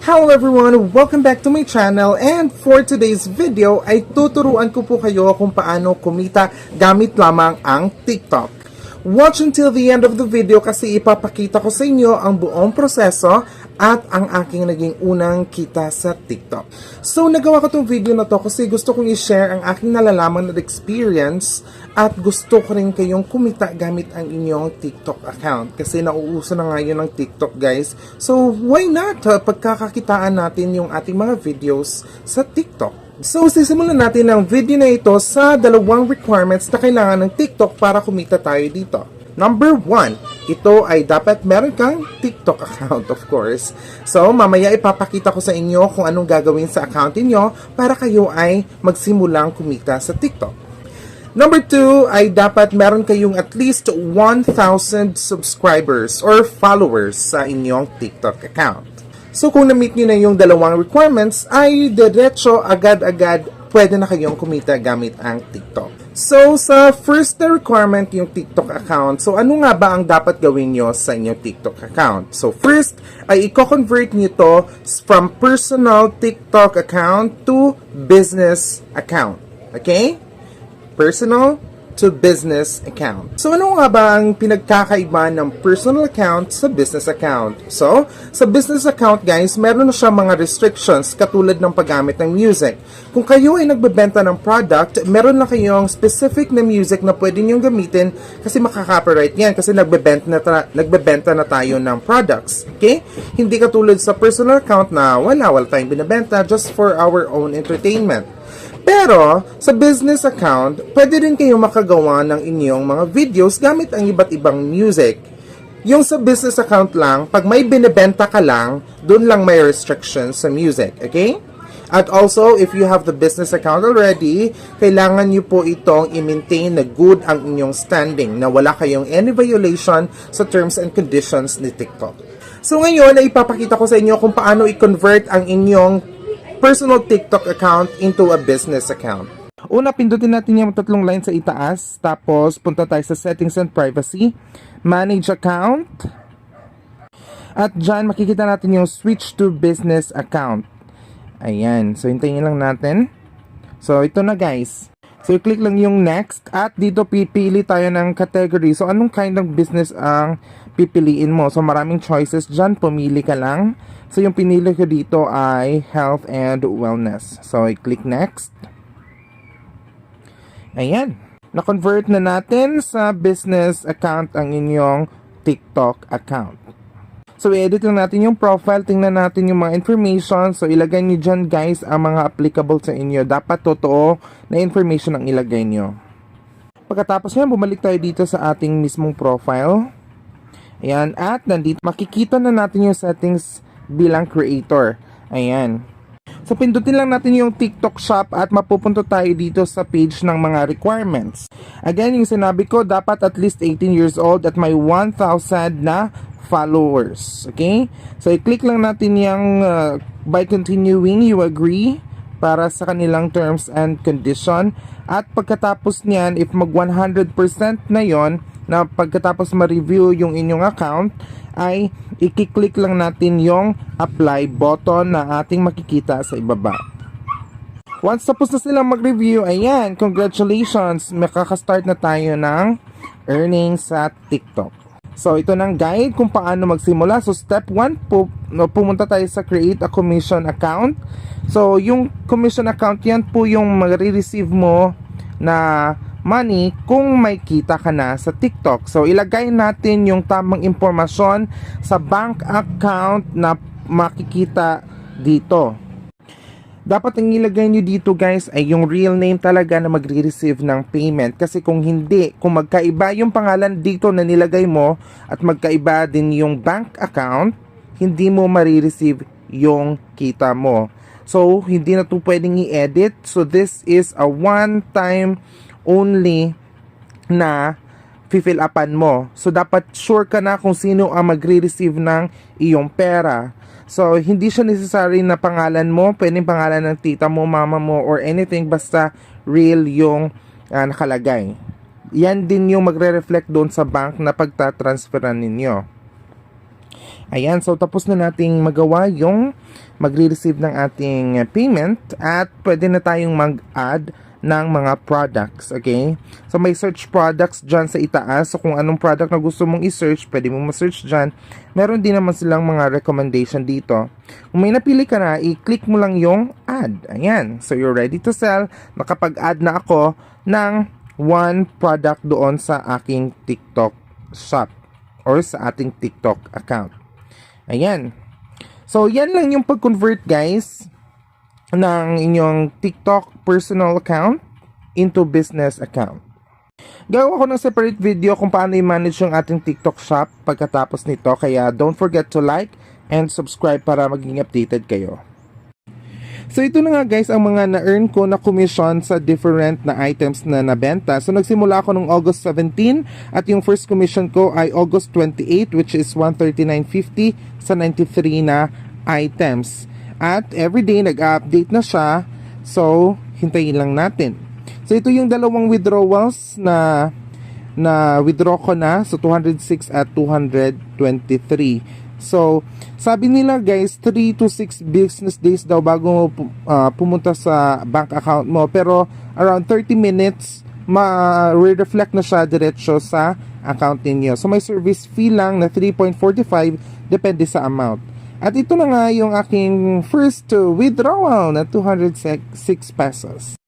Hello everyone! Welcome back to my channel, and for today's video ay tuturuan ko po kayo kung paano kumita gamit lamang ang TikTok. Watch until the end of the video kasi ipapakita ko sa inyo ang buong proseso at ang aking naging unang kita sa TikTok. So nagawa ko itong video na to kasi gusto kong i-share ang aking nalalaman at experience at gusto ko rin kayong kumita gamit ang inyong TikTok account kasi nauuso na ngayon ng TikTok, guys. So why not pagkakakitaan natin yung ating mga videos sa TikTok. So sisimulan natin ang video na ito sa dalawang requirements na kailangan ng TikTok para kumita tayo dito. Number 1, ito ay dapat meron kang TikTok account, of course. So, mamaya ipapakita ko sa inyo kung anong gagawin sa account niyo para kayo ay magsimulang kumita sa TikTok. Number 2 ay dapat meron kayong at least 1,000 subscribers or followers sa inyong TikTok account. So, kung na-meet nyo na yung dalawang requirements, ay diretso agad-agad pwede na kayong kumita gamit ang TikTok. So, sa first na requirement yung TikTok account, so ano nga ba ang dapat gawin nyo sa inyong TikTok account? So, first ay i-convert nyo to from personal TikTok account to business account. Okay? Personal to business account. So, ano nga ba ang pinagkakaiba ng personal account sa business account? So, sa business account, guys, meron na siya mga restrictions katulad ng paggamit ng music. Kung kayo ay nagbebenta ng product, meron na kayong specific na music na pwede niyong gamitin kasi makaka-copyright yan kasi nagbebenta na tayo ng products. Okay? Hindi katulad sa personal account na wala tayong binibenta just for our own entertainment. Pero, sa business account, pwede rin kayo makagawa ng inyong mga videos gamit ang iba't ibang music. Yung sa business account lang, pag may binibenta ka lang, dun lang may restrictions sa music, okay? At also, if you have the business account already, kailangan nyo po itong i-maintain na good ang inyong standing, na wala kayong any violation sa terms and conditions ni TikTok. So ngayon, ay ipapakita ko sa inyo kung paano i-convert ang inyong personal TikTok account into a business account. Una, pindutin natin yung tatlong line sa itaas. Tapos, punta tayo sa Settings and Privacy. Manage Account. At dyan, makikita natin yung Switch to Business Account. Ayan. So, hintayin lang natin. So, ito na, guys. So, click lang yung Next. At dito, pipili tayo ng category. So, anong kind of business ang pipiliin mo? So, maraming choices dyan. Pumili ka lang. So, yung pinili ko dito ay Health and Wellness. So, i-click Next. Ayan. Na-convert na natin sa business account ang inyong TikTok account. So, i-edit lang natin yung profile. Tingnan natin yung mga information. So, ilagay nyo dyan, guys, ang mga applicable sa inyo. Dapat totoo na information ang ilagay nyo. Pagkatapos yan, bumalik tayo dito sa ating mismong profile. Ayan. At nandito, makikita na natin yung settings bilang creator. Ayan. So, pindutin lang natin yung TikTok shop at mapupunta tayo dito sa page ng mga requirements. Again, yung sinabi ko, dapat at least 18 years old at may 1,000 na followers. Okay? So, i-click lang natin yung by continuing, you agree para sa kanilang terms and condition. At pagkatapos niyan, if mag 100% na yon, na pagkatapos ma-review yung inyong account, ay i-click lang natin yung apply button na ating makikita sa ibaba. Once tapos na silang mag-review, ayan, congratulations, makaka-start na tayo ng earnings sa TikTok. So, ito ng guide kung paano magsimula. So, step 1, pumunta tayo sa create a commission account. So, yung commission account, yan po yung mag-receive mo na money kung may kita ka na sa TikTok. So, ilagay natin yung tamang impormasyon sa bank account na makikita dito. Dapat ang ilagay nyo dito, guys, ay yung real name talaga na magre-receive ng payment. Kasi kung hindi, kung magkaiba yung pangalan dito na nilagay mo at magkaiba din yung bank account, hindi mo marireceive yung kita mo. So, hindi na ito pwedeng i-edit. So, this is a one-time only na fill upan mo. So, dapat sure ka na kung sino ang magre-receive ng iyong pera. So, hindi siya necessary na pangalan mo. Pwedeng pangalan ng tita mo, mama mo, or anything. Basta real yung nakalagay. Yan din yung magre-reflect doon sa bank na pagtatransferan ninyo. Ayan, so tapos na nating magawa yung magre-receive ng ating payment at pwede na tayong mag-add ng mga products, okay? So may search products dyan sa itaas. So kung anong product na gusto mong i-search, pwede mong ma-search dyan. Meron din naman silang mga recommendation dito. Kung may napili ka na, i-click mo lang yung add. Ayan, so you're ready to sell. Nakapag-add na ako ng one product doon sa aking TikTok shop or sa ating TikTok account. Ayan. So, yan lang yung pag-convert guys ng inyong TikTok personal account into business account. Gawa ko ng separate video kung paano i-manage yung ating TikTok shop pagkatapos nito. Kaya don't forget to like and subscribe para maging updated kayo. So ito na nga guys ang mga na-earn ko na commission sa different na items na nabenta. So nagsimula ako nung August 17 at yung first commission ko ay August 28 which is 139.50 sa 93 na items. At everyday nag-update na siya. So hintayin lang natin. So ito yung dalawang withdrawals na withdraw ko na. So 206 at 223. So, sabi nila guys, 3 to 6 business days daw bago pumunta sa bank account mo. Pero around 30 minutes, ma-reflect na siya diretso sa account ninyo. So, may service fee lang na 3.45 depende sa amount. At ito na nga yung aking first withdrawal na 206 pesos.